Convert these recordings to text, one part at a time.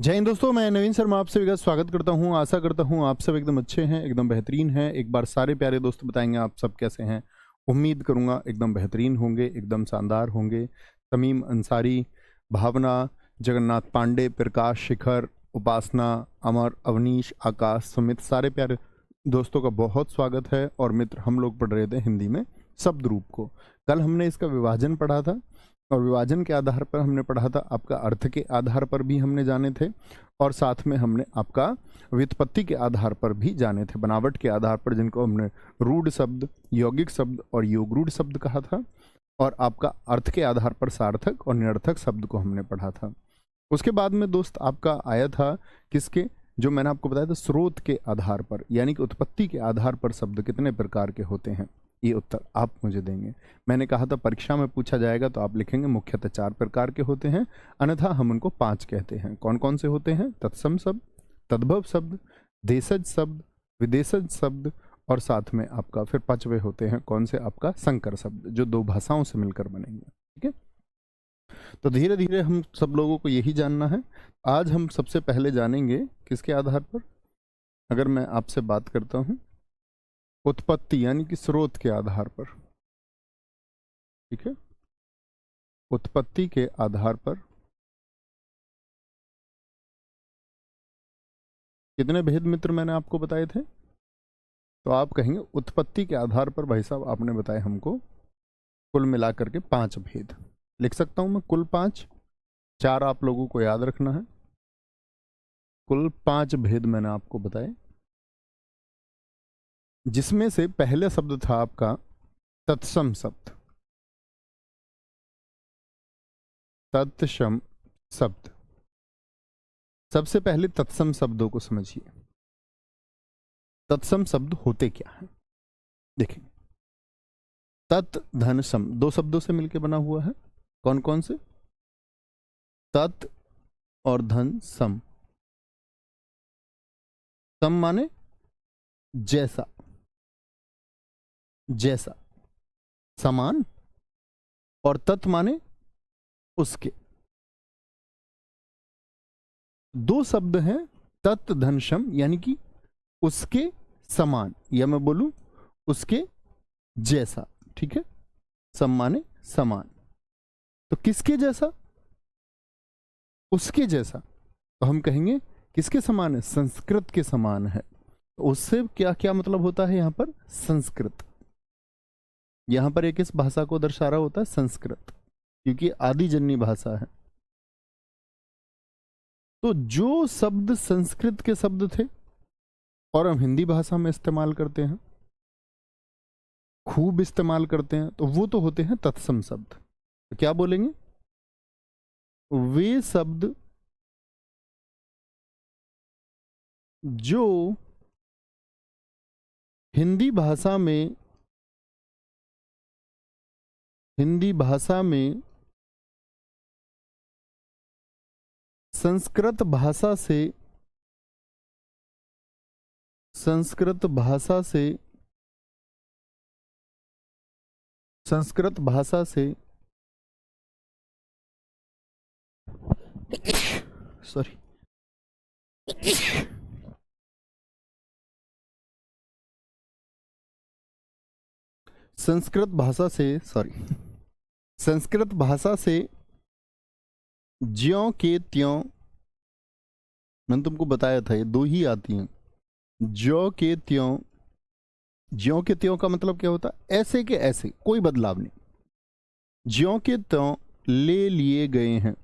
जय हिंद दोस्तों, मैं नवीन शर्मा आप सभी का स्वागत करता हूं। आशा करता हूं आप सब एकदम अच्छे हैं, एकदम बेहतरीन हैं। एक बार सारे प्यारे दोस्त बताएंगे आप सब कैसे हैं। उम्मीद करूंगा एकदम बेहतरीन होंगे, एकदम शानदार होंगे। तमीम अंसारी, भावना, जगन्नाथ पांडे, प्रकाश, शिखर, उपासना, अमर, अवनीश, आकाश, सुमित, सारे प्यारे दोस्तों का बहुत स्वागत है। और मित्र, हम लोग पढ़ रहे थे हिंदी में शब्द रूप को। कल हमने इसका विभाजन पढ़ा था और विभाजन के आधार पर हमने पढ़ा था, आपका अर्थ के आधार पर भी हमने जाने थे और साथ में हमने आपका व्युत्पत्ति के आधार पर भी जाने थे, बनावट के आधार पर, जिनको हमने रूढ़ शब्द, यौगिक शब्द और योगरूढ़ शब्द कहा था। और आपका अर्थ के आधार पर सार्थक और निरर्थक शब्द को हमने पढ़ा था। उसके बाद में दोस्त आपका आया था किसके, जो मैंने आपको बताया था, स्रोत के आधार पर, यानी कि उत्पत्ति के आधार पर शब्द कितने प्रकार के होते हैं। ये उत्तर आप मुझे देंगे। मैंने कहा था परीक्षा में पूछा जाएगा तो आप लिखेंगे मुख्यतः 4 प्रकार के होते हैं, अन्यथा हम उनको 5 कहते हैं। कौन कौन से होते हैं? तत्सम शब्द, तद्भव शब्द, देशज शब्द, विदेशज शब्द और साथ में आपका फिर 5वें होते हैं कौन से? आपका संकर शब्द, जो 2 भाषाओं से मिलकर बनेंगे। ठीक है, तो धीरे धीरे हम सब लोगों को यही जानना है। आज हम सबसे पहले जानेंगे किसके आधार पर? अगर मैं आपसे बात करता हूं उत्पत्ति यानी कि स्रोत के आधार पर। ठीक है, उत्पत्ति के आधार पर कितने भेद मित्र मैंने आपको बताए थे? तो आप कहेंगे उत्पत्ति के आधार पर भाई साहब आपने बताए हमको कुल मिलाकर के 5 भेद। लिख सकता हूं मैं कुल 5, 4 आप लोगों को याद रखना है। कुल 5 भेद मैंने आपको बताए, जिसमें से पहले शब्द था आपका तत्सम शब्द। तत्सम शब्द, सबसे पहले तत्सम शब्दों को समझिए। तत्सम शब्द होते क्या हैं? देखें, तत् धन सम 2 शब्दों से मिलकर बना हुआ है। कौन कौन से? तत् और धन सम। सम माने जैसा, जैसा, समान, और तत् माने उसके। 2 शब्द हैं, तत् धन सम, यानी कि उसके समान, या मैं बोलूं उसके जैसा। ठीक है, सम माने समान, तो किसके जैसा? उसके जैसा। तो हम कहेंगे किसके समान है? संस्कृत के समान है। तो उससे क्या क्या मतलब होता है? यहां पर संस्कृत, यहां पर एक इस भाषा को दर्शा रहा होता है संस्कृत, क्योंकि आदिजन्य भाषा है। तो जो शब्द संस्कृत के शब्द थे और हम हिंदी भाषा में इस्तेमाल करते हैं, खूब इस्तेमाल करते हैं, तो वो तो होते हैं तत्सम शब्द। तो क्या बोलेंगे? वे शब्द जो हिंदी भाषा में संस्कृत भाषा से संस्कृत भाषा से ज्यों के त्यों, मैंने तुमको बताया था ये 2 ही आती हैं। ज्यों के त्यों, ज्यों के त्यों का मतलब क्या होता है? ऐसे के ऐसे, कोई बदलाव नहीं। ज्यों के त्यों ले लिए गए हैं,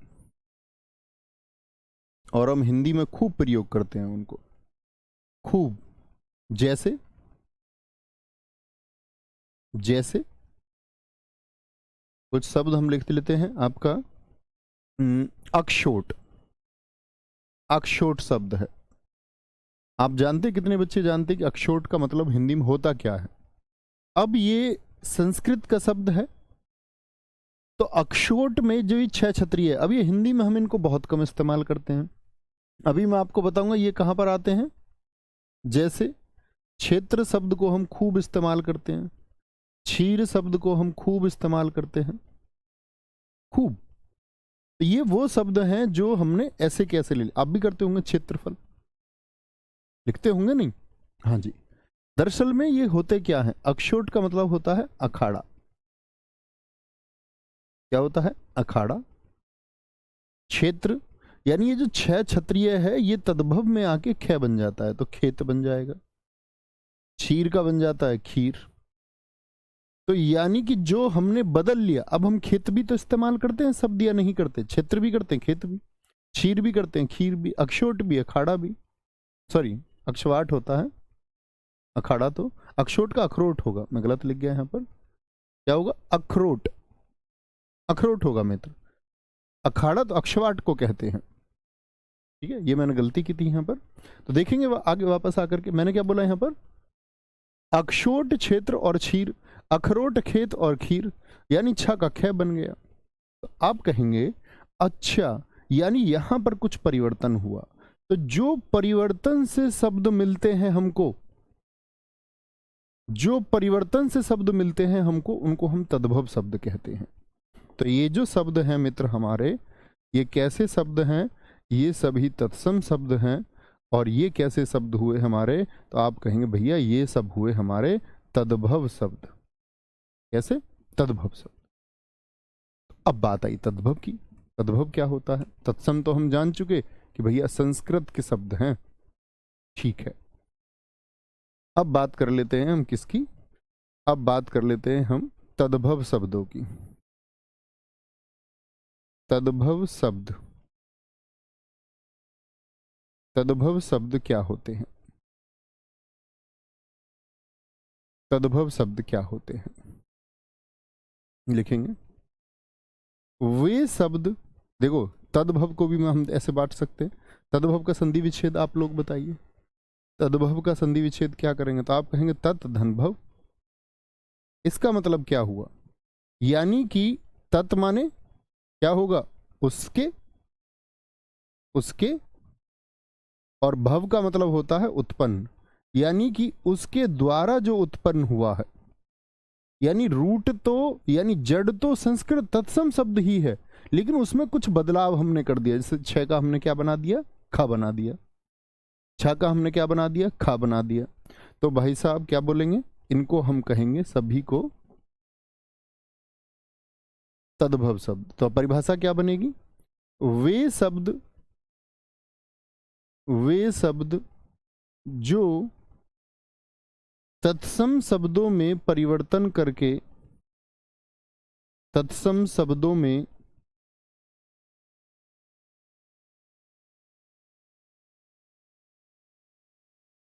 और हम हिंदी में खूब प्रयोग करते हैं उनको, खूब। जैसे, जैसे कुछ शब्द हम लिख लेते हैं। आपका अक्षोट, अक्षोट शब्द है। आप जानते, कितने बच्चे जानते कि अक्षोट का मतलब हिंदी में होता क्या है? अब ये संस्कृत का शब्द है, तो अक्षोट में जो ये 6 छतरी है, अब ये हिंदी में हम इनको बहुत कम इस्तेमाल करते हैं। अभी मैं आपको बताऊंगा ये कहां पर आते हैं। जैसे क्षेत्र शब्द को हम खूब इस्तेमाल करते हैं, क्षीर शब्द को हम खूब इस्तेमाल करते हैं, खूब। तो ये वो शब्द हैं जो हमने ऐसे कैसे ले लिया। आप भी करते होंगे, क्षेत्रफल लिखते होंगे नहीं? हाँ जी। दरअसल में ये होते क्या है, अक्षोट का मतलब होता है अखाड़ा। क्या होता है? अखाड़ा। क्षेत्र यानी ये जो छह क्षत्रिय है ये तद्भव में आके ख बन जाता है तो खेत बन जाएगा। क्षीर का बन जाता है खीर। तो यानी कि जो हमने बदल लिया, अब हम खेत भी तो इस्तेमाल करते हैं शब्द या नहीं करते? क्षेत्र भी करते हैं, खेत भी, क्षीर भी करते हैं, खीर भी, अक्षोट भी, अखाड़ा भी, सॉरी अक्षवाट होता है, अखाड़ा तो अक्षोट का अखरोट होगा, मैं गलत लिख गया यहाँ पर। क्या होगा? अखरोट, अखरोट होगा मित्र। अखाड़ा तो अक्षवाट को कहते हैं। ठीक है, ये मैंने गलती की थी यहाँ पर। तो देखेंगे आगे वापस आकर के मैंने क्या बोला यहाँ पर, अक्षोट क्षेत्र और क्षीर, अखरोट खेत और खीर, यानी छा का ख बन गया। तो आप कहेंगे अच्छा, यानी यहां पर कुछ परिवर्तन हुआ। तो जो परिवर्तन से शब्द मिलते हैं हमको, जो परिवर्तन से शब्द मिलते हैं हमको, उनको हम तद्भव शब्द कहते हैं। तो ये जो शब्द हैं मित्र हमारे, ये कैसे शब्द हैं? ये सभी तत्सम शब्द हैं। और ये कैसे शब्द हुए हमारे? तो आप कहेंगे भैया ये सब हुए हमारे तद्भव शब्द। कैसे? तद्भव शब्द। अब बात आई तद्भव की। तद्भव क्या होता है? तत्सम तो हम जान चुके कि भैया संस्कृत के शब्द हैं। ठीक है, अब बात कर लेते हैं हम किसकी? अब बात कर लेते हैं हम तद्भव शब्दों की। तद्भव शब्द, तद्भव शब्द क्या होते हैं? तद्भव शब्द क्या होते हैं? लिखेंगे वे शब्द, देखो तद्भव को भी हम ऐसे बांट सकते हैं। तद्भव का संधि विच्छेद आप लोग बताइए। तद्भव का संधि विच्छेद क्या करेंगे? तो आप कहेंगे तत् धनभव। इसका मतलब क्या हुआ? यानी कि तत् माने क्या होगा? उसके, उसके, और भव का मतलब होता है उत्पन्न, यानी कि उसके द्वारा जो उत्पन्न हुआ है। यानी रूट तो, यानी जड़ तो संस्कृत तत्सम शब्द ही है, लेकिन उसमें कुछ बदलाव हमने कर दिया। जैसे छ का हमने क्या बना दिया? खा बना दिया। छ का हमने क्या बना दिया? खा बना दिया। तो भाई साहब क्या बोलेंगे? इनको हम कहेंगे सभी को तद्भव शब्द। तो परिभाषा क्या बनेगी? वे शब्द, वे शब्द जो तत्सम शब्दों में परिवर्तन करके, तत्सम शब्दों में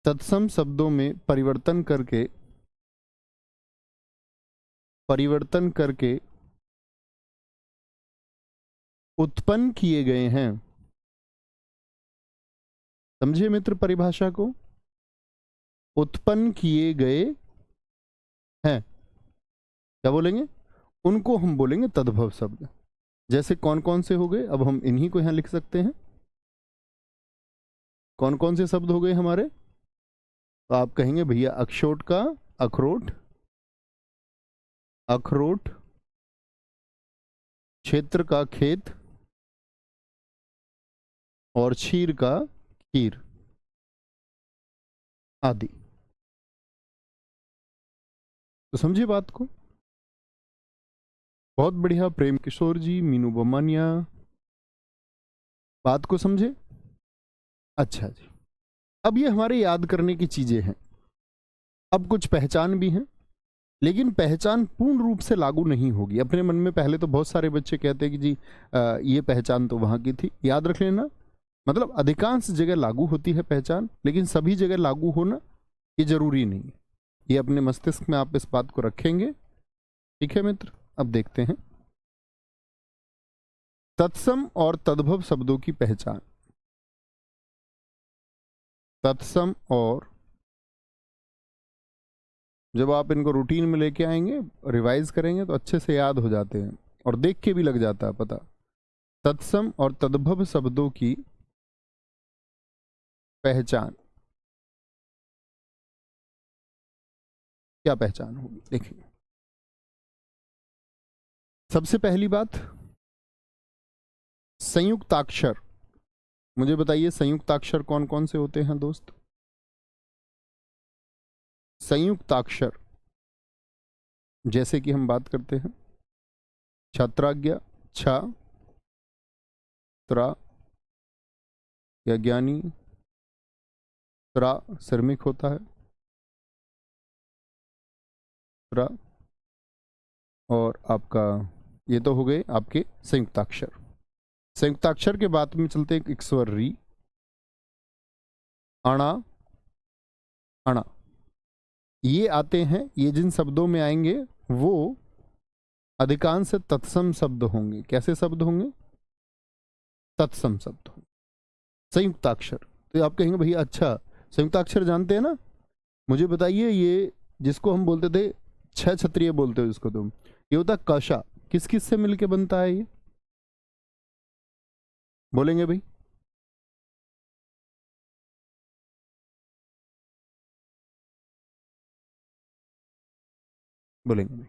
तत्सम शब्दों में परिवर्तन करके, परिवर्तन करके उत्पन्न किए गए हैं। समझे मित्र परिभाषा को? उत्पन्न किए गए हैं, क्या बोलेंगे? उनको हम बोलेंगे तद्भव शब्द। जैसे कौन कौन से हो गए? अब हम इन्हीं को यहां लिख सकते हैं। कौन कौन से शब्द हो गए हमारे? तो आप कहेंगे भैया अक्षोट का अखरोट, अखरोट, क्षेत्र का खेत, और क्षीर का खीर आदि। तो समझे बात को? बहुत बढ़िया प्रेम किशोर जी, मीनू बमानिया, बात को समझे? अच्छा जी, अब ये हमारे याद करने की चीजें हैं। अब कुछ पहचान भी हैं, लेकिन पहचान पूर्ण रूप से लागू नहीं होगी। अपने मन में पहले तो बहुत सारे बच्चे कहते हैं कि जी ये पहचान तो वहां की थी। याद रख लेना, मतलब अधिकांश जगह लागू होती है पहचान, लेकिन सभी जगह लागू होना ये जरूरी नहीं है। ये अपने मस्तिष्क में आप इस बात को रखेंगे। ठीक है मित्र, अब देखते हैं तत्सम और तद्भव शब्दों की पहचान। तत्सम और, जब आप इनको रूटीन में लेके आएंगे, रिवाइज करेंगे तो अच्छे से याद हो जाते हैं और देख के भी लग जाता है पता। तत्सम और तद्भव शब्दों की पहचान, क्या पहचान होगी? देखिए, सबसे पहली बात, संयुक्ताक्षर, मुझे बताइए संयुक्ताक्षर कौन कौन से होते हैं दोस्त? संयुक्ताक्षर जैसे कि हम बात करते हैं छात्राज्ञा, छा, त्रा, ज्ञानी, त्रा श्रमिक होता है, त्रा, और आपका ये तो हो गए आपके संयुक्ताक्षर। संयुक्ताक्षर के बाद में चलते हैं एक स्वर री, अणा, अणा, ये आते हैं। ये जिन शब्दों में आएंगे वो अधिकांश तत्सम शब्द होंगे। कैसे शब्द होंगे? तत्सम शब्द होंगे। संयुक्ताक्षर, तो आप कहेंगे भैया अच्छा संयुक्ताक्षर जानते हैं ना, मुझे बताइए ये जिसको हम बोलते थे छह क्षत्रिय बोलते हो जिसको तुम, ये होता कशा, किस किस से मिलके बनता है ये? बोलेंगे भाई? बोलेंगे भाई?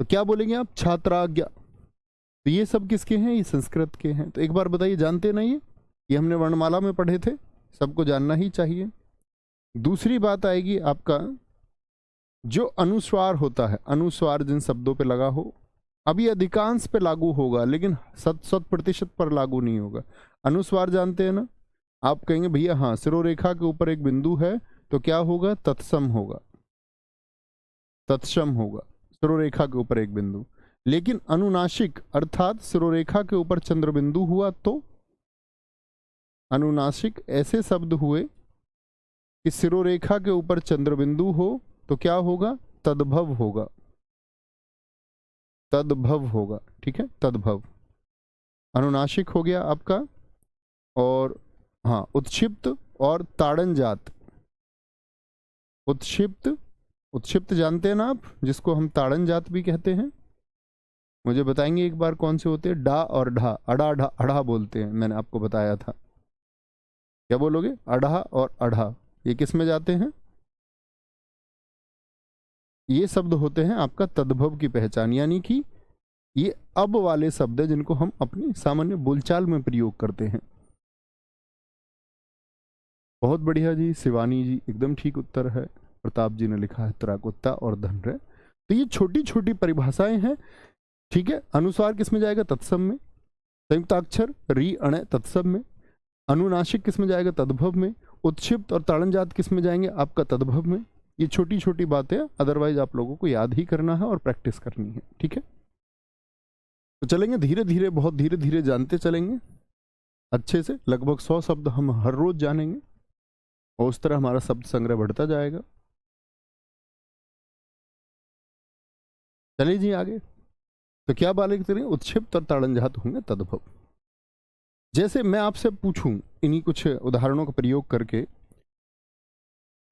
तो क्या बोलेंगे आप? छात्राज्ञा। तो ये सब किसके हैं? ये संस्कृत के हैं। तो एक बार बताइए, जानते ना ये हमने वर्णमाला में पढ़े थे, सबको जानना ही चाहिए। दूसरी बात आएगी आपका जो अनुस्वार होता है, अनुस्वार जिन शब्दों पे लगा हो, अभी अधिकांश पे लागू होगा लेकिन 100% पर लागू नहीं होगा। अनुस्वार जानते हैं ना? आप कहेंगे भैया हाँ, सिरोरेखा के ऊपर एक बिंदु है तो क्या होगा? तत्सम होगा, तत्सम होगा, सिरोरेखा के ऊपर एक बिंदु। लेकिन अनुनासिक अर्थात सिरोरेखा के ऊपर चंद्र बिंदु हुआ तो अनुनासिक ऐसे शब्द हुए कि सिरोरेखा के ऊपर चंद्र बिंदु हो तो क्या होगा? तद्भव होगा, तद्भव होगा। ठीक है, तद्भव अनुनासिक हो गया आपका। और हाँ, उत्क्षिप्त और ताड़न जात। उत्क्षिप्त, उत्क्षिप्त जानते हैं ना आप, जिसको हम ताड़न जात भी कहते हैं। मुझे बताएंगे एक बार कौन से होते हैं? डा और ढा, अड़ा ढा, अढ़ा बोलते हैं, मैंने आपको बताया था। क्या बोलोगे? अढ़ा और अढ़ा, ये किस में जाते हैं? ये शब्द होते हैं आपका तद्भव की पहचान, यानी कि ये अब वाले शब्द हैं जिनको हम अपनी सामान्य बोलचाल में प्रयोग करते हैं। बहुत बढ़िया जी, शिवानी जी एकदम ठीक उत्तर है। प्रताप जी ने लिखा है त्राकुत्ता और धनरे। तो ये छोटी छोटी परिभाषाएं हैं। ठीक है, अनुस्वार किस में जाएगा? तत्सम में। संयुक्ताक्षर री अण तत्सम में। अनुनासिक किस में जाएगा? तद्भव में। उत्क्षिप्त और ताड़नजात किस में जाएंगे? आपका तद्भव में। ये छोटी छोटी बातें, अदरवाइज आप लोगों को याद ही करना है और प्रैक्टिस करनी है। ठीक है, तो चलेंगे धीरे धीरे, बहुत धीरे धीरे जानते चलेंगे अच्छे से। लगभग 100 शब्द हम हर रोज जानेंगे और उस तरह हमारा शब्द संग्रह बढ़ता जाएगा। चलिए जी आगे। तो क्या बात करें? उत्क्षिप्त और ताड़नजात होंगे तद्भव। जैसे मैं आपसे पूछूं इन्हीं कुछ उदाहरणों का प्रयोग करके,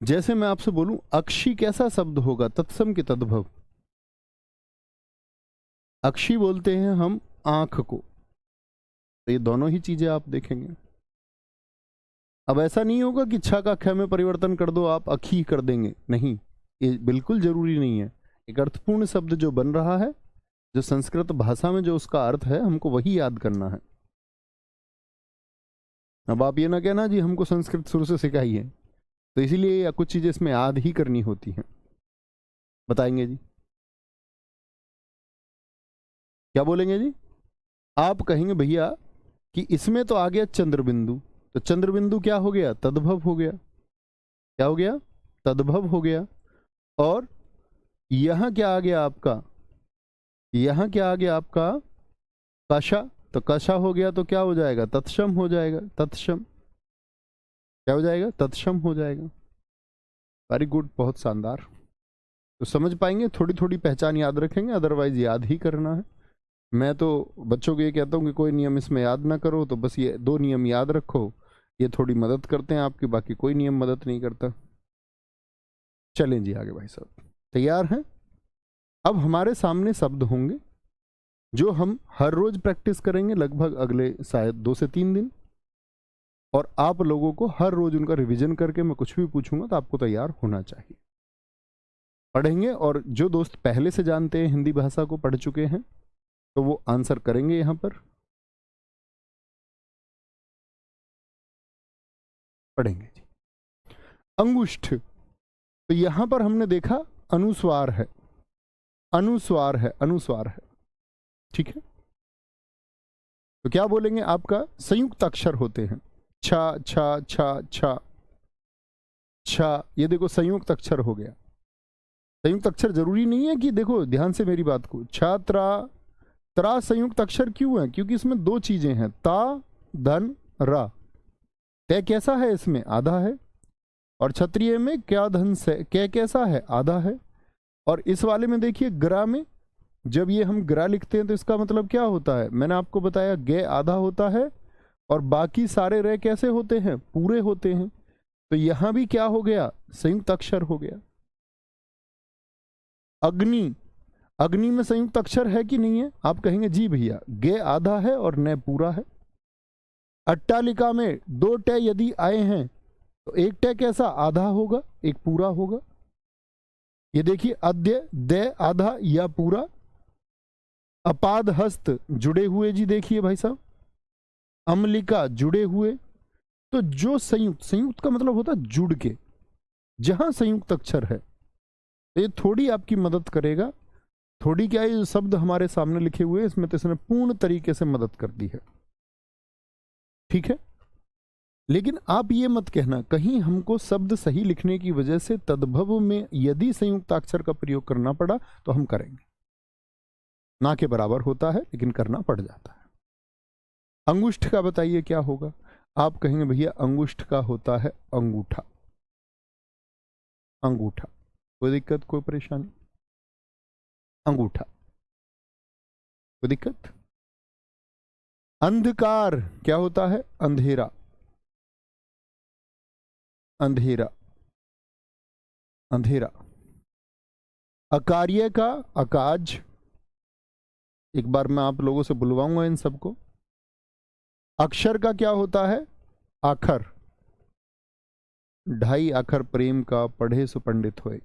जैसे मैं आपसे बोलूं अक्षी कैसा शब्द होगा? तत्सम के तद्भव। अक्षी बोलते हैं हम आंख को। तो ये दोनों ही चीजें आप देखेंगे। अब ऐसा नहीं होगा कि छा का ख में परिवर्तन कर दो आप अखी कर देंगे, नहीं, ये बिल्कुल जरूरी नहीं है। एक अर्थपूर्ण शब्द जो बन रहा है, जो संस्कृत भाषा में जो उसका अर्थ है, हमको वही याद करना है। अब आप ये ना कहना जी हमको संस्कृत शुरू से सिखाई है, तो इसीलिए कुछ चीजें इसमें याद ही करनी होती हैं। बताएंगे जी, क्या बोलेंगे जी? आप कहेंगे भैया कि इसमें तो आ गया चंद्र बिंदु, तो चंद्र बिंदु क्या हो गया? तद्भव हो गया। क्या हो गया? तद्भव हो गया। और यहां क्या आ गया आपका? यहां क्या आ गया आपका? कशा। तो कशा हो गया तो क्या हो जाएगा? तत्सम हो जाएगा। तत्सम क्या हो जाएगा? तत्सम हो जाएगा। वेरी गुड, बहुत शानदार। तो समझ पाएंगे, थोड़ी थोड़ी पहचान याद रखेंगे, अदरवाइज याद ही करना है। मैं तो बच्चों को ये कहता हूँ कि कोई नियम इसमें याद ना करो, तो बस ये 2 नियम याद रखो, ये थोड़ी मदद करते हैं आपकी, बाकी कोई नियम मदद नहीं करता। चलें जी आगे भाई साहब, तैयार हैं? अब हमारे सामने शब्द होंगे जो हम हर रोज प्रैक्टिस करेंगे, लगभग अगले शायद 2 से 3 दिन। और आप लोगों को हर रोज उनका रिवीजन करके मैं कुछ भी पूछूंगा तो आपको तैयार होना चाहिए। पढ़ेंगे, और जो दोस्त पहले से जानते हैं हिंदी भाषा को, पढ़ चुके हैं, तो वो आंसर करेंगे यहाँ पर। पढ़ेंगे जी। अंगुष्ठ, तो यहां पर हमने देखा अनुस्वार है, अनुस्वार है, अनुस्वार है, ठीक है। तो क्या बोलेंगे, आपका संयुक्त अक्षर होते हैं, छा छा छा छा छा, ये देखो संयुक्त अक्षर हो गया। संयुक्त अक्षर जरूरी नहीं है कि, देखो ध्यान से मेरी बात को, छात्रा त्रा संयुक्त अक्षर क्यों है, क्योंकि इसमें दो चीजें हैं, ता धन रा। तय कैसा है, इसमें आधा है, और क्षत्रिय में क्या धन से कै कैसा है, आधा है। और इस वाले में देखिए ग्रा में, जब ये हम ग्रा लिखते हैं तो इसका मतलब क्या होता है, मैंने आपको बताया गे आधा होता है और बाकी सारे रे कैसे होते हैं, पूरे होते हैं। तो यहां भी क्या हो गया, संयुक्त अक्षर हो गया। अग्नि, अग्नि में संयुक्त अक्षर है कि नहीं है, आप कहेंगे जी भैया, गे आधा है और न पूरा है। अट्टालिका में दो टे यदि आए हैं तो एक टे कैसा, आधा होगा, एक पूरा होगा। ये देखिए अद्य दे आधा या पूरा। अपाद हस्त जुड़े हुए जी, देखिए भाई साहब, अम्लिका जुड़े हुए। तो जो संयुक्त, संयुक्त का मतलब होता है जुड़ के, जहां संयुक्त अक्षर है तो ये थोड़ी आपकी मदद करेगा। थोड़ी क्या, ये शब्द हमारे सामने लिखे हुए इसमें तो इसने पूर्ण तरीके से मदद कर दी है, ठीक है। लेकिन आप ये मत कहना कहीं हमको शब्द सही लिखने की वजह से तद्भव में यदि संयुक्ताक्षर का प्रयोग करना पड़ा तो हम करेंगे, ना के बराबर होता है लेकिन करना पड़ जाता है। अंगुष्ठ का बताइए क्या होगा, आप कहेंगे भैया अंगुष्ठ का होता है अंगूठा, अंगूठा, कोई दिक्कत कोई परेशानी, अंगूठा, कोई दिक्कत। अंधकार क्या होता है, अंधेरा, अंधेरा, अंधेरा। अकार्य का अकाज, एक बार मैं आप लोगों से बुलवाऊंगा इन सबको। अक्षर का क्या होता है, आखर, ढाई आखर प्रेम का पढ़े सो पंडित होए।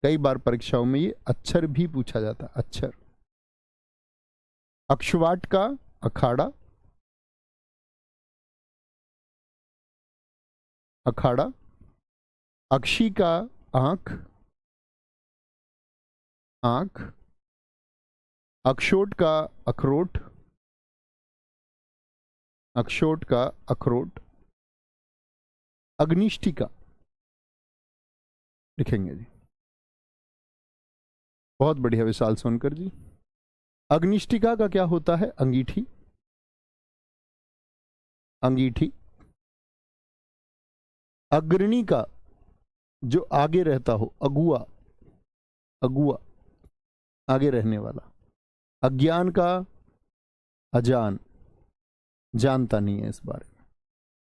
कई बार परीक्षाओं में ये अक्षर भी पूछा जाता है, अक्षर। अक्षवाट का अखाड़ा, अखाड़ा। अक्षी का आंख, आंख। अक्षोट का अखरोट, अक्षोट का अखरोट। अग्निष्ठिका लिखेंगे जी, बहुत बढ़िया विशाल सोनकर जी। अग्निष्ठिका का क्या होता है, अंगीठी, अंगीठी। अग्रणी का जो आगे रहता हो, अगुआ, अगुआ, आगे रहने वाला। अज्ञान का अजान, जानता नहीं है इस बारे में।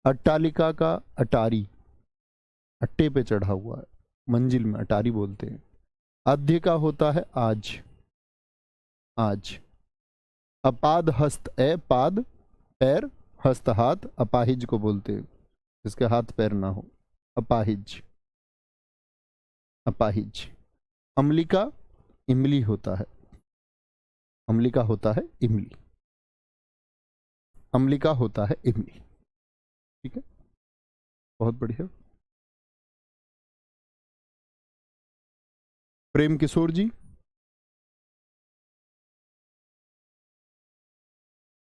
अट्टालिका का अटारी, अट्टे पे चढ़ा हुआ है, मंजिल में अटारी बोलते हैं। अध्य का होता है आज, आज। अपाद हस्त, ए पाद पैर, हस्त हाथ, अपाहिज को बोलते हैं जिसके हाथ पैर ना हो, अपाहिज, अपाहिज। अम्लिका इमली होता है, अम्लिका होता है इमली, अम्लिका होता है इमली, ठीक है, बहुत बढ़िया। प्रेम किशोर जी,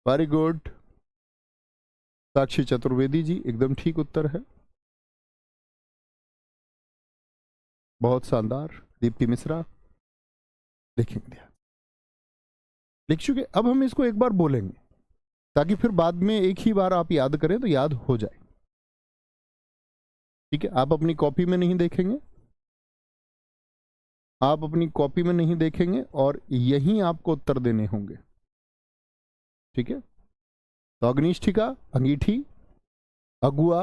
वेरी गुड। साक्षी चतुर्वेदी जी, एकदम ठीक उत्तर है, बहुत शानदार। दीप्ति मिश्रा, देखेंगे, लिख चुके। अब हम इसको एक बार बोलेंगे ताकि फिर बाद में एक ही बार आप याद करें तो याद हो जाए, ठीक है। आप अपनी कॉपी में नहीं देखेंगे, आप अपनी कॉपी में नहीं देखेंगे और यहीं आपको उत्तर देने होंगे, ठीक है। तो अग्निष्ठिका अंगीठी, अगुआ,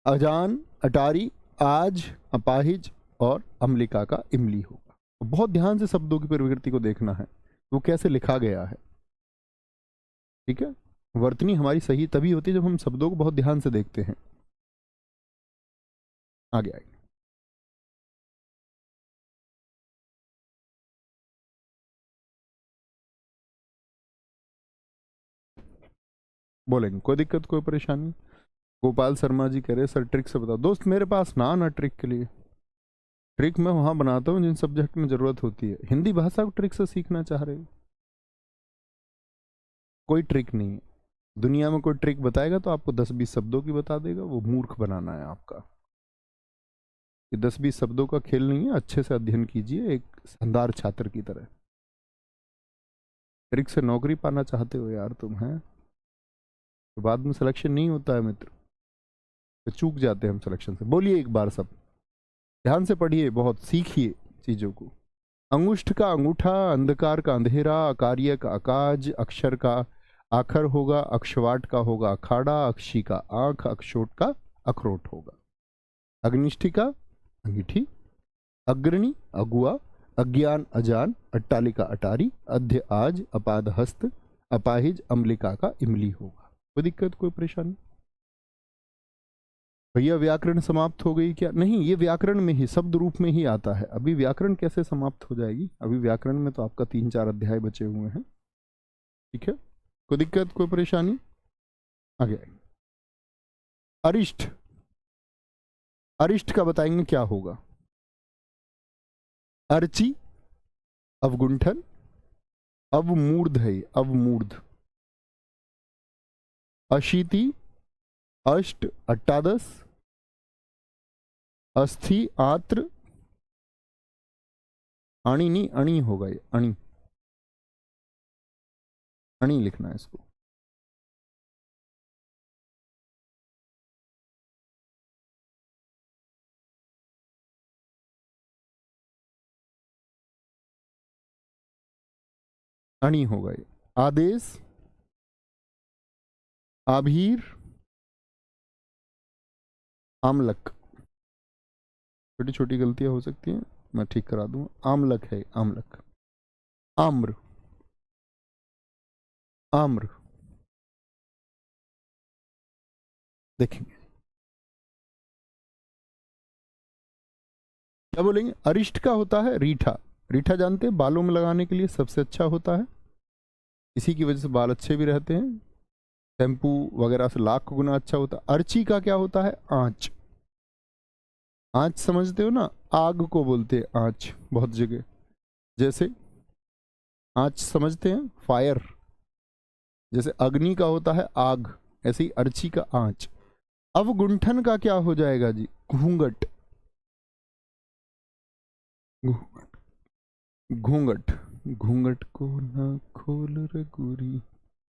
अजान, अटारी, आज, अपाहिज और अम्लिका का इमली होगा। तो बहुत ध्यान से शब्दों की प्रवृत्ति को देखना है, वो कैसे लिखा गया है, ठीक है। वर्तनी हमारी सही तभी होती है जब हम शब्दों को बहुत ध्यान से देखते हैं। आगे आगे बोलेंगे, कोई दिक्कत कोई परेशानी। गोपाल शर्मा जी कह रहे सर ट्रिक से बताओ। दोस्त मेरे पास ना आना ट्रिक के लिए, ट्रिक मैं वहां बनाता हूँ जिन सब्जेक्ट में जरूरत होती है। हिंदी भाषा को ट्रिक से सीखना चाह रहे हो, कोई ट्रिक नहीं है दुनिया में। कोई ट्रिक बताएगा तो आपको 10-20 शब्दों की बता देगा, वो मूर्ख बनाना है आपका। ये 10-20 शब्दों का खेल नहीं है, अच्छे से अध्ययन कीजिए एक शानदार छात्र की तरह। ट्रिक से नौकरी पाना चाहते हो यार तुम, हैं तो बाद में सिलेक्शन नहीं होता है मित्र, तो चूक जाते हैं हम सिलेक्शन से। बोलिए एक बार सब, ध्यान से पढ़िए, बहुत सीखिए चीजों को। अंगुष्ठ का अंगूठा, अंधकार का अंधेरा, अकार्य का अकाज, अक्षर का आखर होगा, अक्षवाट का होगा अखाड़ा, अक्षी का आंख, अक्षोट का अखरोट होगा। अग्निष्ठी का अंगीठी, अग्रणी अगुआ, अज्ञान अजान, अट्टालिका अटारी, अध्य आज, अपाद हस्त, अपाहिज अम्लिका का इमली होगा। कोई दिक्कत कोई परेशानी? भैया व्याकरण समाप्त हो गई क्या? नहीं, ये व्याकरण में ही शब्द रूप में ही आता है। अभी व्याकरण कैसे समाप्त हो जाएगी? अभी व्याकरण में तो आपका 3-4 अध्याय बचे हुए हैं। ठीक है, कोई दिक्कत कोई परेशानी? आगे अरिष्ट, अरिष्ट का बताएंगे क्या होगा। अर्ची अवगुंठन, अवमूर्ध है, अवमूर्ध। अशीति अष्ट अट्टादश, अस्थि आत्र, अणी नहीं अणी होगा, ये अणी, अणी लिखना है इसको। अणी होगा ये। आदेश, आभीर, आमलक। छोटी छोटी गलतियां हो सकती हैं, मैं ठीक करा दूंगा। आमलक है, आमलक। आम्र, आम्र। देखेंगे क्या बोलेंगे। अरिष्ट का होता है रीठा। रीठा जानते हैं, बालों में लगाने के लिए सबसे अच्छा होता है, इसी की वजह से बाल अच्छे भी रहते हैं। शैम्पू वगैरह से लाख गुना अच्छा होता है। अर्ची का क्या होता है? आंच। आंच समझते हो ना, आग को बोलते हैं आंच बहुत जगह। जैसे आंच समझते हैं, फायर, जैसे अग्नि का होता है आग, ऐसे ही अर्ची का आंच। अवगुंठन का क्या हो जाएगा जी? घूंघट, घूंघट। घूंघट को ना खोल रे गोरी,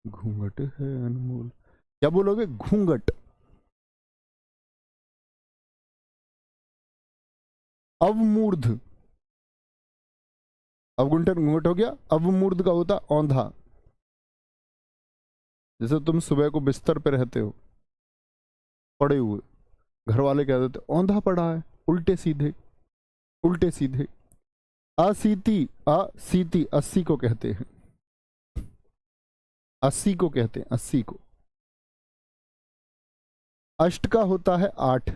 घूंघट है अनमोल। क्या बोलोगे? घूंघट। अवमूर्ध, अवगुंठन घूंघट हो गया। अवमूर्ध का होता औंधा। जैसे तुम सुबह को बिस्तर पे रहते हो पड़े हुए, घर वाले कह देते औंधा पड़ा है, उल्टे सीधे, उल्टे सीधे। असीति, असीति 80 को कहते हैं, 80 को कहते हैं, 80 को। अष्ट का होता है 8,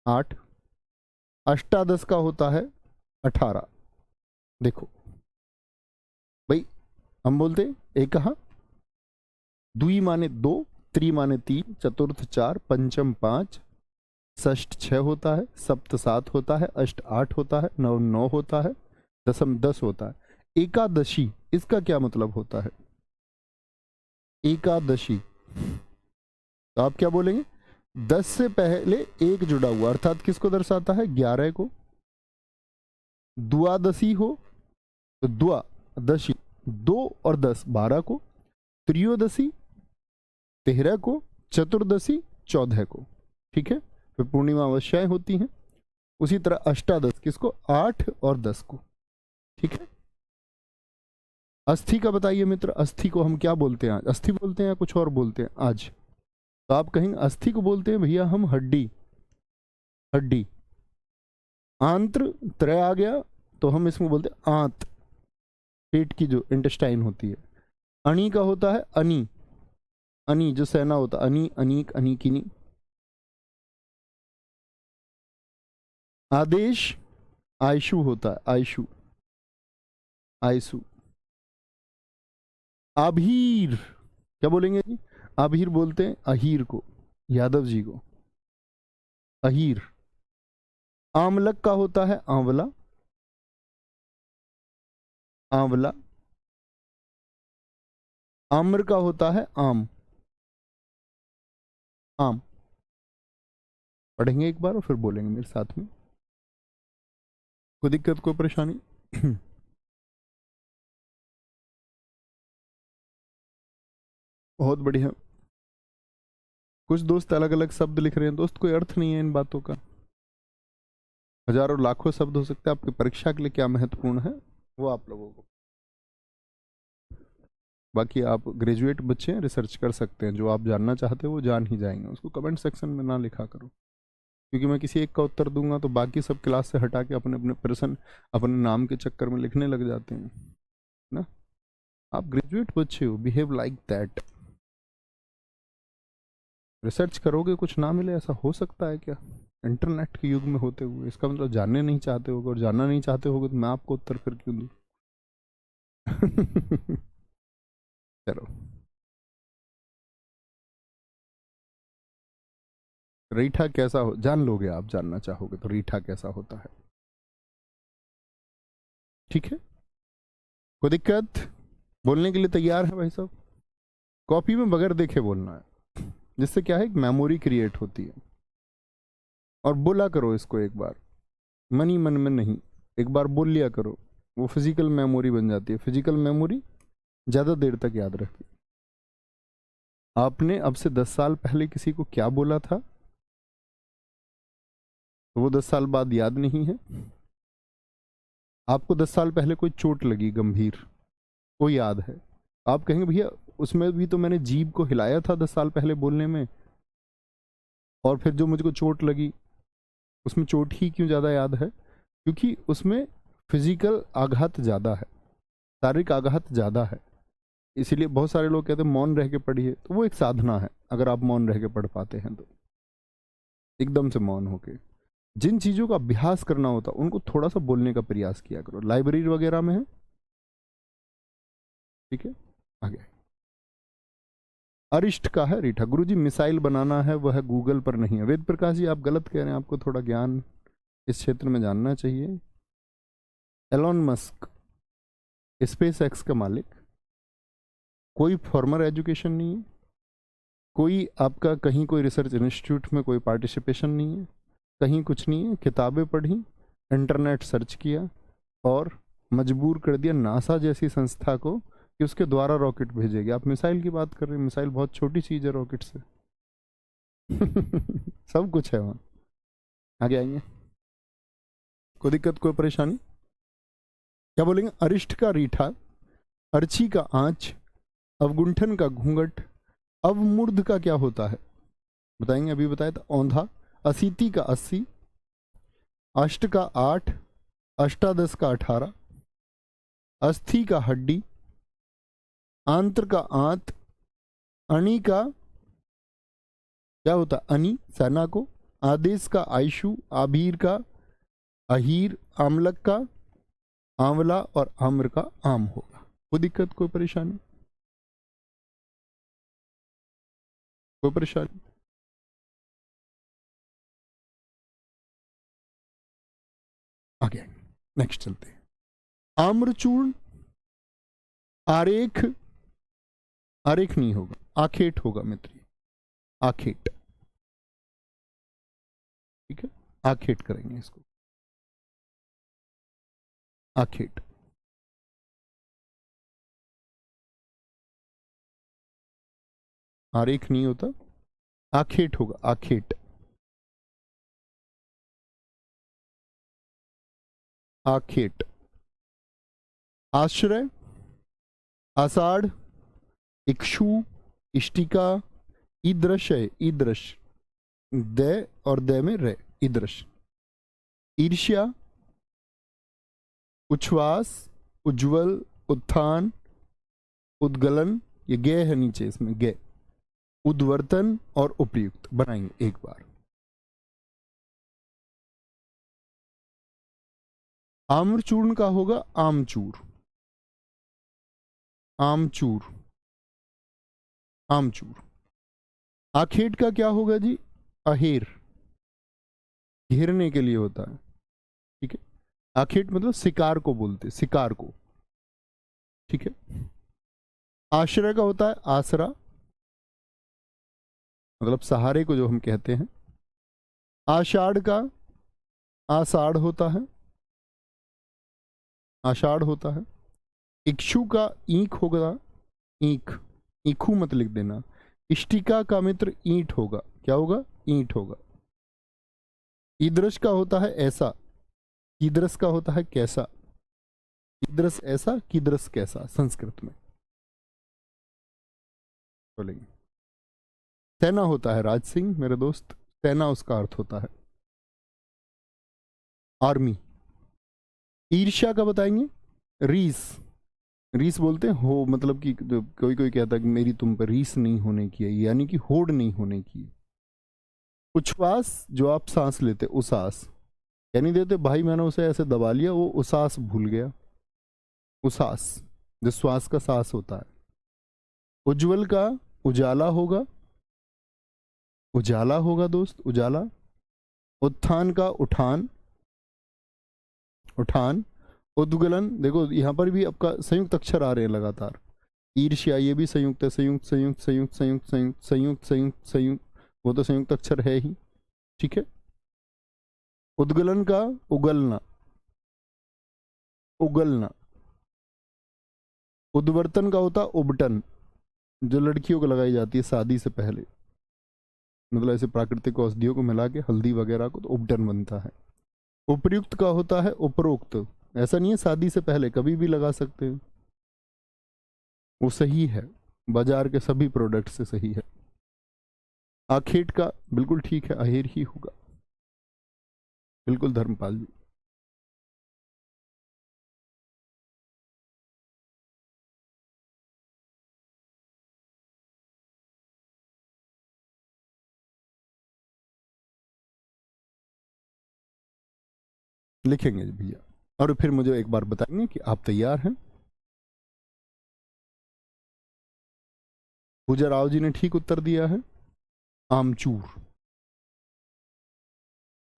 8। अष्टादश का होता है 18। देखो भाई, हम बोलते एक कहा, द्वि माने 2, त्रि माने 3, चतुर्थ 4, पंचम 5, षष्ठ 6 होता है, सप्त 7 होता है, अष्ट 8 होता है, नव 9 होता है, दशम 10 होता है। एकादशी, इसका क्या मतलब होता है? एकादशी, तो आप क्या बोलेंगे? 10 से पहले एक जुड़ा हुआ, अर्थात किसको दर्शाता है? 11 को। द्वादशी हो तो द्वादशी, 2 और 10 12 को। त्रियोदशी 13 को, चतुर्दशी 14 को। ठीक है, फिर पूर्णिमा अवश्याएं होती हैं। उसी तरह अष्टादश किसको? 8 और 10 को। ठीक है, अस्थि का बताइए मित्र, अस्थि को हम क्या बोलते हैं? आज अस्थि बोलते हैं या कुछ और बोलते हैं आज? तो आप कहेंगे अस्थि को बोलते हैं भैया हम हड्डी, हड्डी। आंत्र त्रय आ गया तो हम इसमें बोलते हैं आंत, पेट की जो इंटेस्टाइन होती है। अणी का होता है अनी, अनी जो सेना होता है, अनी, अनीक, अनीकिनी। आदेश आयशु होता है, आयशु, आयसु। आभीर क्या बोलेंगे जी? आभीर बोलते हैं अहीर को। यादव जी को। अहीर। आमलक का होता है आंवला। आंवला। आम्र का होता है आम। आम। पढ़ेंगे एक बार और फिर बोलेंगे मेरे साथ में। कोई दिक्कत, कोई परेशानी? बहुत बढ़िया। कुछ दोस्त अलग अलग शब्द लिख रहे हैं दोस्त, कोई अर्थ नहीं है इन बातों का। हजारों लाखों शब्द हो सकते हैं, आपकी परीक्षा के लिए क्या महत्वपूर्ण है वो आप लोगों को। बाकी आप ग्रेजुएट बच्चे हैं, रिसर्च कर सकते हैं, जो आप जानना चाहते हो वो जान ही जाएंगे, उसको कमेंट सेक्शन में ना लिखा करो, क्योंकि मैं किसी एक का उत्तर दूंगा तो बाकी सब क्लास से हटा के अपने अपने प्रश्न अपने नाम के चक्कर में लिखने लग जाते हैं ना। आप ग्रेजुएट बच्चे हो, बिहेव लाइक दैट। रिसर्च करोगे कुछ ना मिले, ऐसा हो सकता है क्या इंटरनेट के युग में होते हुए? इसका मतलब जानने नहीं चाहते होगे, और जानना नहीं चाहते होगे तो मैं आपको उत्तर फिर क्यों दूं? चलो, रीठा कैसा हो जान लोगे आप, जानना चाहोगे तो रीठा कैसा होता है। ठीक है, कोई दिक्कत? बोलने के लिए तैयार है भाई साहब? कॉपी में बगैर देखे बोलना है, जिससे क्या है, एक मेमोरी क्रिएट होती है। और बोला करो इसको एक बार, मन ही मन में नहीं, एक बार बोल लिया करो, वो फिजिकल मेमोरी बन जाती है। फिजिकल मेमोरी ज़्यादा देर तक याद रहती है। आपने अब से 10 साल पहले किसी को क्या बोला था, तो वो 10 साल बाद याद नहीं है। आपको 10 साल पहले कोई चोट लगी गंभीर, वो याद है। आप कहेंगे भैया उसमें भी तो मैंने जीभ को हिलाया था 10 साल पहले बोलने में, और फिर जो मुझको चोट लगी उसमें चोट ही क्यों ज़्यादा याद है? क्योंकि उसमें फिजिकल आघात ज़्यादा है, शारीरिक आघात ज़्यादा है। इसीलिए बहुत सारे लोग कहते हैं मौन रह के पढ़िए, तो वो एक साधना है। अगर आप मौन रह के पढ़ पाते हैं तो एकदम से मौन होके जिन चीज़ों का अभ्यास करना होता उनको थोड़ा सा बोलने का प्रयास किया करो। लाइब्रेरी वगैरह में है, ठीक है। आगे अरिष्ट का है रीठा। गुरुजी मिसाइल बनाना है वह गूगल पर नहीं है। वेद प्रकाश जी आप गलत कह रहे हैं, आपको थोड़ा ज्ञान इस क्षेत्र में जानना चाहिए। एलॉन मस्क स्पेस एक्स का मालिक, कोई फॉर्मल एजुकेशन नहीं है, कोई आपका कहीं कोई रिसर्च इंस्टीट्यूट में कोई पार्टिसिपेशन नहीं है, कहीं कुछ नहीं है। किताबें पढ़ी, इंटरनेट सर्च किया और मजबूर कर दिया नासा जैसी संस्था को कि उसके द्वारा रॉकेट भेजेगी। आप मिसाइल की बात कर रहे हैं, मिसाइल बहुत छोटी चीज़ है रॉकेट से। सब कुछ है वहाँ। आगे आएंगे, कोई दिक्कत, कोई परेशानी? क्या बोलेंगे? अरिष्ट का रीठा, अर्ची का आंच, अवगुंठन का घूंघट, अवमूर्ध का क्या होता है बताएंगे? अभी बताया था औंधा। असीति का 80, अष्ट का 8, अष्टादश का 18, अस्थि का हड्डी, आंत्र का आंत, अणि का क्या होता है? अनी सेना को, आदेश का आयशु, आभीर का अहीर, आमलक का आंवला और आम्र का आम होगा। कोई दिक्कत, कोई परेशानी? कोई परेशानी? आगे नेक्स्ट चलते हैं। आम्रचूर्ण, आरेख, आरेख नहीं होगा, आखेट होगा मित्र, आखेट। ठीक है, आखेट करेंगे इसको, आखेट। आरेख नहीं होता, आखेट होगा, आखेट। आखेट। आश्रय, आषाढ़, इक्षु, इष्टिका, ईदृश है, ईदृश, द और द में रे, ईदृश। ईर्ष्या, उच्छ्वास, उज्ज्वल, उत्थान, उद्गलन, ये गे है नीचे इसमें, गे। उद्वर्तन और उपयुक्त बनाएंगे एक बार। आम्रचूर्ण का होगा आमचूर, आमचूर, आमचूर। आखेट का क्या होगा जी? अहेर, घेरने के लिए होता है, ठीक है। आखेट मतलब शिकार को बोलते, शिकार को, ठीक है। आश्रय का होता है आसरा, मतलब सहारे को जो हम कहते हैं। आषाढ़ का आषाढ़ होता है, आषाढ़ होता है। इक्षु का ईख होगा, ईख, ईखू मत लिख देना। इष्टिका का मित्र ईंट होगा, क्या होगा? ईंट होगा। ईदृश का होता है ऐसा, कीदृश का होता है कैसा। कीदृश ऐसा, कीदृश कैसा संस्कृत में बोलेंगे। सेना होता है राज सिंह मेरे दोस्त, सेना उसका अर्थ होता है आर्मी। ईर्ष्या का बताएंगे रीस, रीस बोलते हैं हो, मतलब कि कोई कोई कहता है कि मेरी तुम पर रीस नहीं होने की है, यानी कि होड़ नहीं होने की। उच्छ्वास, जो आप सांस लेते, उसास, यानी देते भाई मैंने उसे ऐसे दबा लिया, वो उसास भूल गया। उसास जो श्वास का सांस होता है। उज्जवल का उजाला होगा, उजाला होगा दोस्त, उजाला। उत्थान का उठान, उठान। उद्गलन, देखो यहाँ पर भी आपका संयुक्त अक्षर आ रहे हैं लगातार। ईर्ष्या ये भी संयुक्त है, संयुक्त संयुक्त संयुक्त संयुक्त संयुक्त संयुक्त संयुक्त संयुक्त, वो तो संयुक्त अक्षर है ही, ठीक है। उद्गलन का उगलना, उगलना। उद्वर्तन का होता उबटन, जो लड़कियों को लगाई जाती है शादी से पहले, मतलब ऐसे प्राकृतिक औषधियों को मिला के हल्दी वगैरह को, तो उपटन बनता है। उपयुक्त का होता है उपरोक्त, ऐसा नहीं है शादी से पहले, कभी भी लगा सकते हैं, वो सही है, बाजार के सभी प्रोडक्ट से सही है। आखेट का बिल्कुल ठीक है, अहेर ही होगा, बिल्कुल धर्मपाल जी। लिखेंगे जी भैया, और फिर मुझे एक बार बताएंगे कि आप तैयार हैं। पूजा राव जी ने ठीक उत्तर दिया है, आमचूर।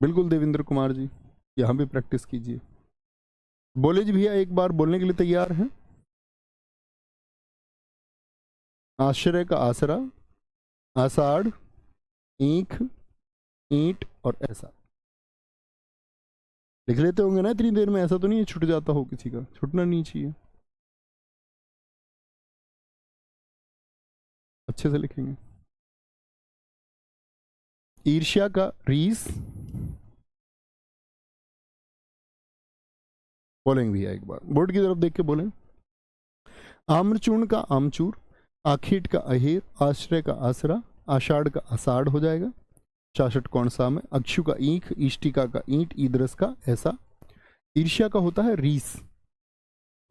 बिल्कुल देवेंद्र कुमार जी, यहां भी प्रैक्टिस कीजिए। बोले जी भैया, एक बार बोलने के लिए तैयार हैं। आश्रय का आसरा, आषाढ़, ईख, ईंट और ऐसा। लिख लेते होंगे ना इतनी देर में, ऐसा तो नहीं है छूट जाता हो किसी का, छूटना नहीं चाहिए, अच्छे से लिखेंगे। ईर्ष्या का रीस, बोलेंगे भैया एक बार, बोर्ड की तरफ देख के बोलें। आम्रचूर्ण का आमचूर, आखीट का अहेर, आश्रय का आसरा, आषाढ़ का आषाढ़ हो जाएगा। 66 कौन सा में। अक्षु का ईख, इष्टिका का ईंट, ईदरस का ऐसा। ईर्ष्या का होता है रीस।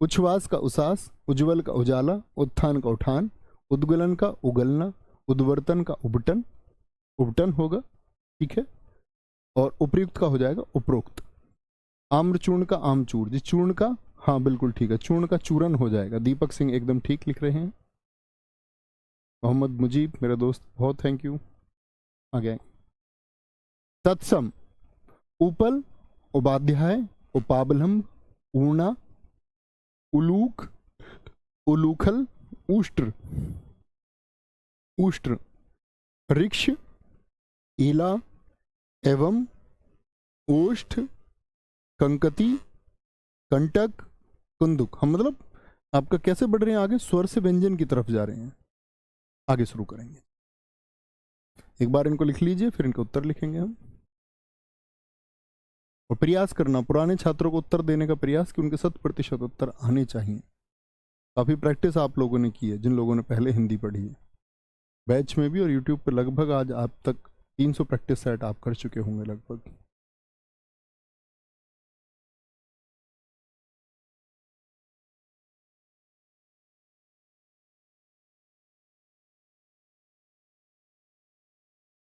उच्छ्वास का उसास, उज्ज्वल का उजाला, उत्थान का उठान, उद्गलन का उगलना, उद्वर्तन का उबटन, उबटन होगा, ठीक है। और उपयुक्त का हो जाएगा उपरोक्त। आम्रचूर्ण का आमचूर, जिस चूर्ण का, हाँ बिल्कुल ठीक है, चूर्ण का चूरन हो जाएगा। दीपक सिंह एकदम ठीक लिख रहे हैं। मोहम्मद मुजीब मेरे दोस्त, बहुत थैंक यू। आगे तत्सम, उपल, उपाध्याय, उपाबलम, ऊर्णा, उलूक, उलूखल, उष्ट्र, उष्ट्र, ऋक्ष, ईला, एवं, ओष्ठ, कंकती, कंटक, कुंदुक। हम मतलब आपका कैसे बढ़ रहे हैं आगे, स्वर से व्यंजन की तरफ जा रहे हैं, आगे शुरू करेंगे। एक बार इनको लिख लीजिए, फिर इनके उत्तर लिखेंगे हम। और प्रयास करना पुराने छात्रों को उत्तर देने का प्रयास, कि उनके 100% उत्तर आने चाहिए। काफ़ी प्रैक्टिस आप लोगों ने की है, जिन लोगों ने पहले हिंदी पढ़ी है बैच में भी, और यूट्यूब पे लगभग आज आप तक 300 प्रैक्टिस सेट आप कर चुके होंगे लगभग।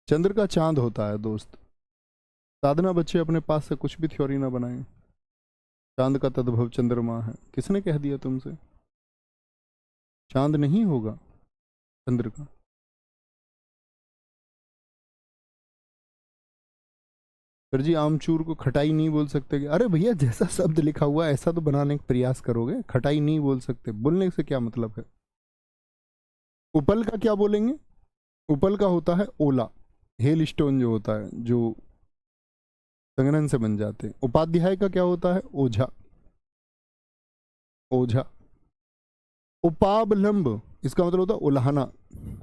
चंद्र का चांद होता है दोस्त, साधना बच्चे अपने पास से कुछ भी थ्योरी ना बनाएं। चांद का तद्भव चंद्रमा है, किसने कह दिया तुमसे? चांद नहीं होगा चंद्र का। फिर जी आमचूर को खटाई नहीं बोल सकते कि अरे भैया जैसा शब्द लिखा हुआ है ऐसा तो बनाने का प्रयास करोगे, खटाई नहीं बोल सकते, बोलने से क्या मतलब है। उपल का क्या बोलेंगे, उपल का होता है ओला, हेल स्टोन जो होता है जो संघनन से बन जाते हैं। उपाध्याय का क्या होता है, ओझा, ओझा। उपावलंब इसका मतलब होता है उल्हाना,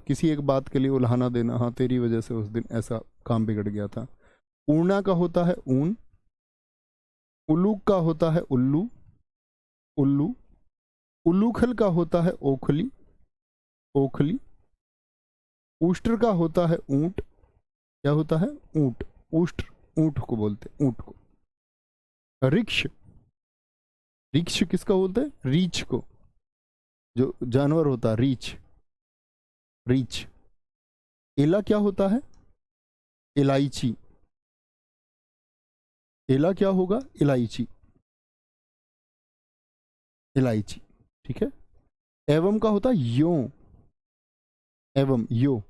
किसी एक बात के लिए उल्हाना देना, हाँ तेरी वजह से उस दिन ऐसा काम बिगड़ गया था। ऊना का होता है ऊन, उल्लू का होता है उल्लू, उल्लू। उल्लूखल का होता है ओखली, ओखली। ऊष्ट्र का होता है ऊंट, क्या होता है, ऊंट, ऊष्ट्र, ऊंट को बोलते हैं, ऊंट को। रिक्श, रिक्श किसका बोलते हैं, रीछ को, जो जानवर होता है रीछ, रीछ। एला क्या होता है, इलायची, एला क्या होगा, इलायची, इलायची, ठीक है। एवं का होता है यो, एवं यो।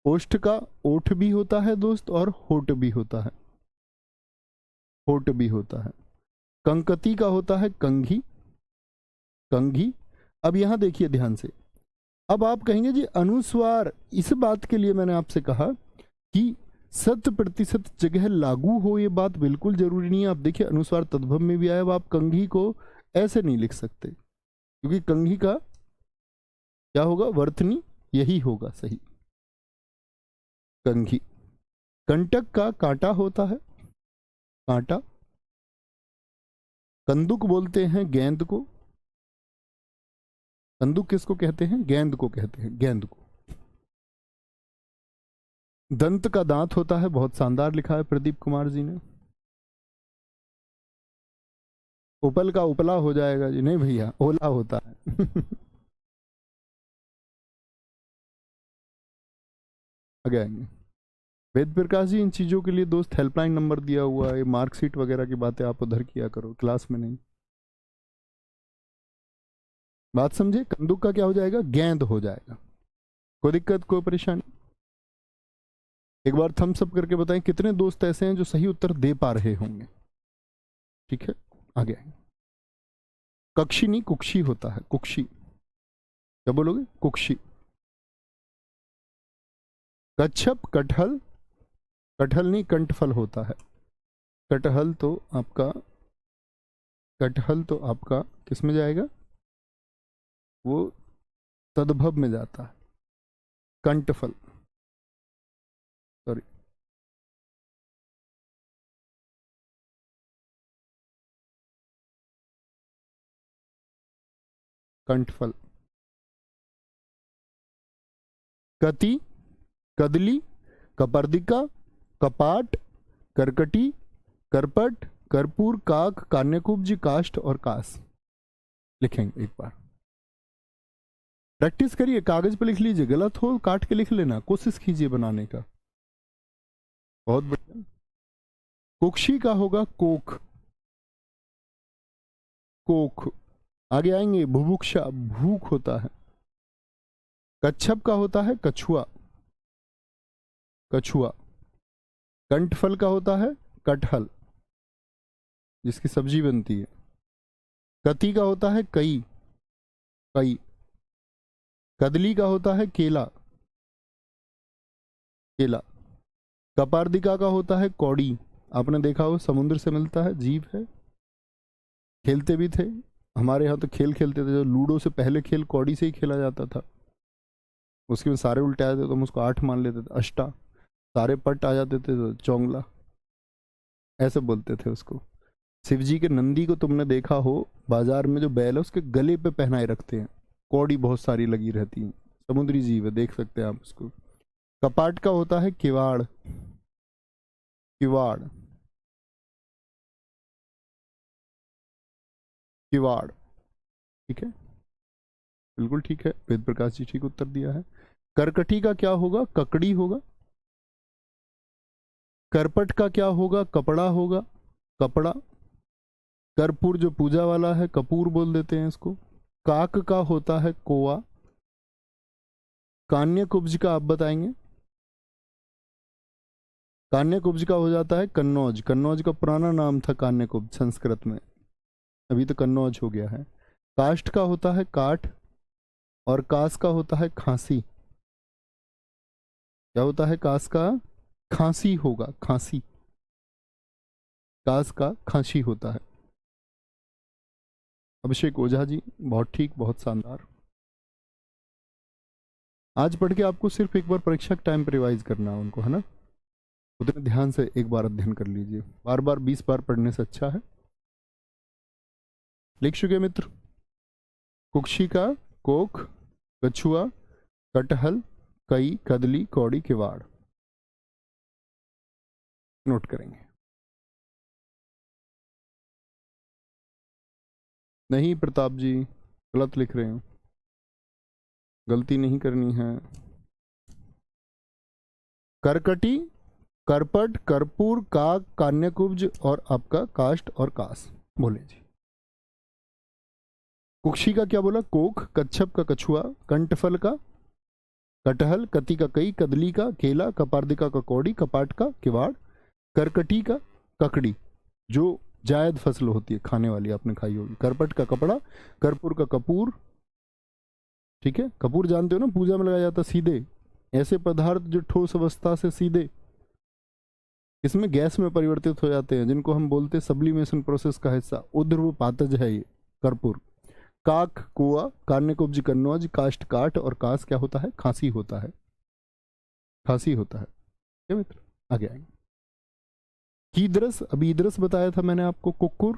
ओष्ठ का ओठ भी होता है दोस्त, और होठ भी होता है, होठ भी होता है। कंकती का होता है कंघी, कंघी। अब यहां देखिए ध्यान से, अब आप कहेंगे जी अनुस्वार, इस बात के लिए मैंने आपसे कहा कि 100% जगह लागू हो, ये बात बिल्कुल जरूरी नहीं है। आप देखिए अनुस्वार तद्भव में भी आया, अब आप कंघी को ऐसे नहीं लिख सकते, क्योंकि कंघी का क्या होगा, वर्तनी यही होगा सही, कंघी। कंटक का कांटा होता है, कांटा। कंदुक बोलते हैं गेंद को, कंदुक किसको कहते हैं, गेंद को कहते हैं, गेंद को। दंत का दांत होता है, बहुत शानदार लिखा है प्रदीप कुमार जी ने। उपल का उपला हो जाएगा जी, नहीं भैया ओला होता है। आगे आएंगे। वेद प्रकाश जी, इन चीजों के लिए दोस्त हेल्पलाइन नंबर दिया हुआ है, मार्कशीट वगैरह की बातें आप उधर किया करो, क्लास में नहीं। बात समझे, कंदुक का क्या हो जाएगा, गेंद हो जाएगा। कोई दिक्कत, कोई परेशानी। एक बार थम्स अप करके बताएं कितने दोस्त ऐसे हैं जो सही उत्तर दे पा रहे होंगे, ठीक है। आगे आएंगे। कक्षी नहीं कुक्षी होता है, कुक्षी, क्या बोलोगे, कुक्षी। कच्छप, कटहल, कटहल नहीं कंठफल होता है। कटहल तो आपका, कटहल तो आपका किस में जाएगा, वो तद्भव में जाता है, कंठफल, सॉरी। कंठफल। कति, कदली, कपर्दिका, कपाट, करकटी, करपट, कर्पूर, काक, कान्यकुब्ज, काष्ठ और कास। लिखेंगे एक बार, प्रैक्टिस करिए, कागज पे लिख लीजिए, गलत हो काट के लिख लेना, कोशिश कीजिए बनाने का। बहुत बढ़िया। कुक्षी का होगा कोख, कोख। आगे आएंगे, बुभुक्षा, भूख होता है। कच्छप का होता है कछुआ, कछुआ। कंठफल का होता है कटहल, जिसकी सब्जी बनती है। कति का होता है कई, कई। कदली का होता है केला, केला। कपार्दिका का होता है कौड़ी, आपने देखा हो समुद्र से मिलता है, जीव है, खेलते भी थे। हमारे यहाँ तो खेल खेलते थे, जो लूडो से पहले खेल कौड़ी से ही खेला जाता था, उसके में सारे उल्टे आते तो हम उसको 8 मान लेते थे, अष्टा। सारे पट आ जाते थे तो चौंगला, ऐसे बोलते थे उसको। शिव जी के नंदी को तुमने देखा हो, बाजार में जो बैल है उसके गले पे पहनाए रखते हैं, कौड़ी बहुत सारी लगी रहती है, समुद्री जीव है, देख सकते हैं आप उसको। कपाट का होता है किवाड़, किवाड़, किवाड़, ठीक है, बिल्कुल ठीक है, वेद प्रकाश जी ठीक उत्तर दिया है। करकटी का क्या होगा, ककड़ी होगा। करपट का क्या होगा, कपड़ा होगा, कपड़ा। कर्पूर जो पूजा वाला है, कपूर बोल देते हैं इसको। काक का होता है कोआ। कान्य कुब्ज का आप बताएंगे, कान्यकुब्ज का हो जाता है कन्नौज। कन्नौज का पुराना नाम था कान्यकुब्ज संस्कृत में, अभी तो कन्नौज हो गया है। काष्ठ का होता है काठ, और कास का होता है खांसी। क्या होता है कास का? खांसी होगा, खांसी। कास का खांसी होता है। अभिषेक ओझा जी, बहुत ठीक, बहुत शानदार। आज पढ़ के आपको सिर्फ एक बार परीक्षा के टाइम पर रिवाइज करना है उनको, है ना? उतने ध्यान से एक बार अध्ययन कर लीजिए, बार बार 20 बार पढ़ने से अच्छा है। लिख चुके मित्र? कुक्षिका, कोख, कछुआ, कटहल, कई, कदली, कौड़ी, किवाड़। नोट करेंगे। नहीं प्रताप जी, गलत लिख रहे हैं, गलती नहीं करनी है। करकटी, करपट, कर्पूर, काक, कान्यकुब्ज और आपका काष्ठ और कास। बोले जी। कुक्षी का क्या बोला? कोख, कच्छप का कछुआ, कंठफल का कटहल, कति का कई, कदली का केला, कपार्दिका का कौड़ी, कपाट का किवाड़, करकटी का ककड़ी, जो जायद फसल होती है खाने वाली, आपने खाई होगी। करपट का कपड़ा, कर्पूर का कपूर, ठीक है, कपूर जानते हो ना, पूजा में लगाया जाता सीधे। ऐसे पदार्थ जो ठोस अवस्था से सीधे इसमें गैस में परिवर्तित हो जाते हैं, जिनको हम बोलते हैं सब्लिमेशन प्रोसेस का हिस्सा, उध्रुव पातज है ये कर्पूर। काक कुआ, कान्यकुब्ज कन्नौज, काष्ठ काठ, और कास क्या होता है? खांसी होता है, खांसी होता है। क्या मित्र? आगे आएंगे। कीदरस, अभी ईदरस बताया था मैंने आपको। कुक्कुर,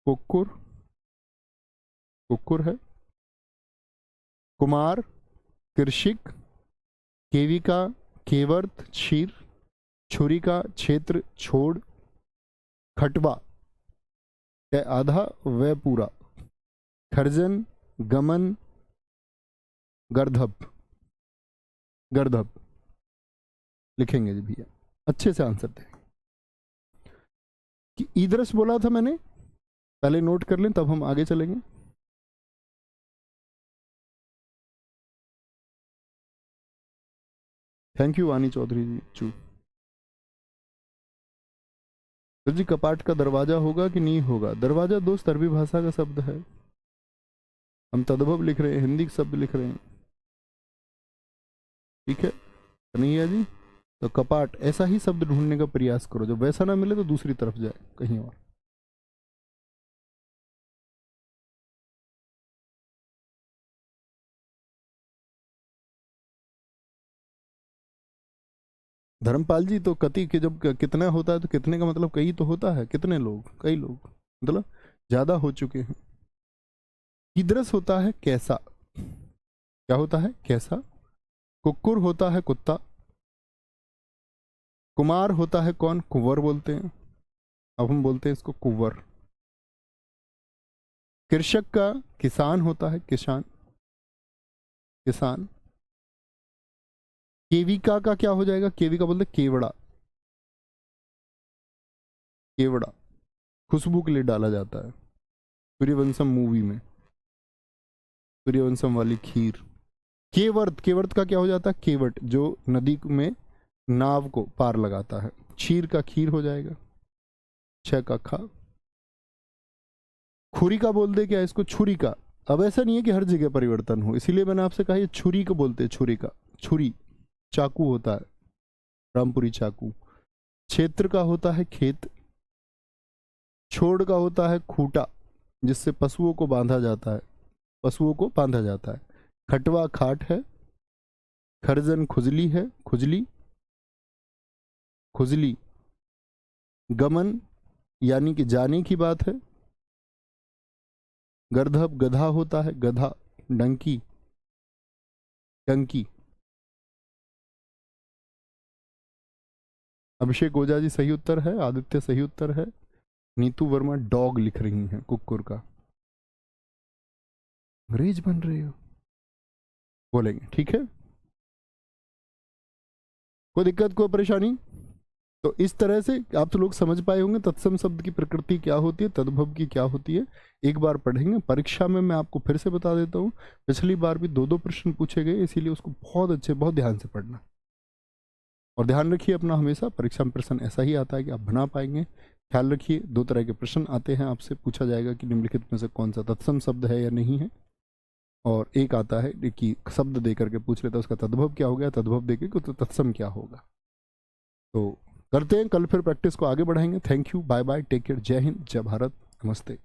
कुक्कुर, कुक्कुर है। कुमार, कृषिक, केविका, केवर्त, क्षीर, छुरिका, क्षेत्र, छोड़, खटवा आधा व पूरा, खर्जन, गमन, गर्धप। गर्धप लिखेंगे जी भैया, अच्छे से आंसर दें। कि ईदरस बोला था मैंने, पहले नोट कर लें तब हम आगे चलेंगे। थैंक यू वानी चौधरी जी। चू सर जी, कपाट का दरवाजा होगा कि नहीं होगा? दरवाजा दोस्त अरबी भाषा का शब्द है, हम तद्भव लिख रहे हैं, हिंदी शब्द लिख रहे हैं, ठीक है कन्हैया जी? तो कपाट ऐसा ही शब्द ढूंढने का प्रयास करो, जब वैसा ना मिले तो दूसरी तरफ जाए कहीं और। धर्मपाल जी, तो कति के जब कितना होता है तो कितने का मतलब कई तो होता है, कितने लोग, कई लोग, मतलब ज्यादा हो चुके हैं। कीदरस होता है कैसा, क्या होता है? कैसा। कुक्कुर होता है कुत्ता। कुमार होता है कौन? कुंवर बोलते हैं, अब हम बोलते हैं इसको कुंवर। कृषक का किसान होता है किसान, किसान। केविका का क्या हो जाएगा? केविका बोलते केवड़ा, केवड़ा खुशबू के लिए डाला जाता है, सूर्यवंशम मूवी में, सूर्यवंशम वाली खीर। केवर्त, केवर्त का क्या हो जाता है? केवट, जो नदी में नाव को पार लगाता है। क्षीर का खीर हो जाएगा, छ का खा। खुरी का बोल दे क्या इसको? छुरी का। अब ऐसा नहीं है कि हर जगह परिवर्तन हो, इसीलिए मैंने आपसे कहा ये छुरी को बोलते हैं, छुरी का। छुरी चाकू होता है, रामपुरी चाकू। क्षेत्र का होता है खेत। छोड़ का होता है खूटा, जिससे पशुओं को बांधा जाता है, पशुओं को बांधा जाता है। खटवा खाट है। खरजन खुजली है, खुजली, खुजली। गमन यानी कि जाने की बात है। गर्धब गधा होता है, गधा। डंकी, टंकी। अभिषेक ओझा जी सही उत्तर है, आदित्य सही उत्तर है, नीतू वर्मा डॉग लिख रही हैं, कुकुर का। अंग्रेज बन रहे हो, बोलेंगे ठीक है, कोई दिक्कत कोई परेशानी? तो इस तरह से आप तो लोग समझ पाए होंगे तत्सम शब्द की प्रकृति क्या होती है, तद्भव की क्या होती है। एक बार पढ़ेंगे, परीक्षा में मैं आपको फिर से बता देता हूँ, पिछली बार भी 2-2 प्रश्न पूछे गए, इसीलिए उसको बहुत अच्छे, बहुत ध्यान से पढ़ना। और ध्यान रखिए अपना, हमेशा परीक्षा में प्रश्न ऐसा ही आता है कि आप बना पाएंगे। ख्याल रखिए, 2 तरह के प्रश्न आते हैं, आपसे पूछा जाएगा कि निम्नलिखित में से कौन सा तत्सम शब्द है या नहीं है, और एक आता है कि शब्द दे करके पूछ लेता है उसका तद्भव क्या हो गया, तद्भव दे के तो तत्सम क्या होगा। तो करते हैं, कल फिर प्रैक्टिस को आगे बढ़ाएंगे। Thank you, bye bye, take care, जय हिंद, जय भारत, नमस्ते।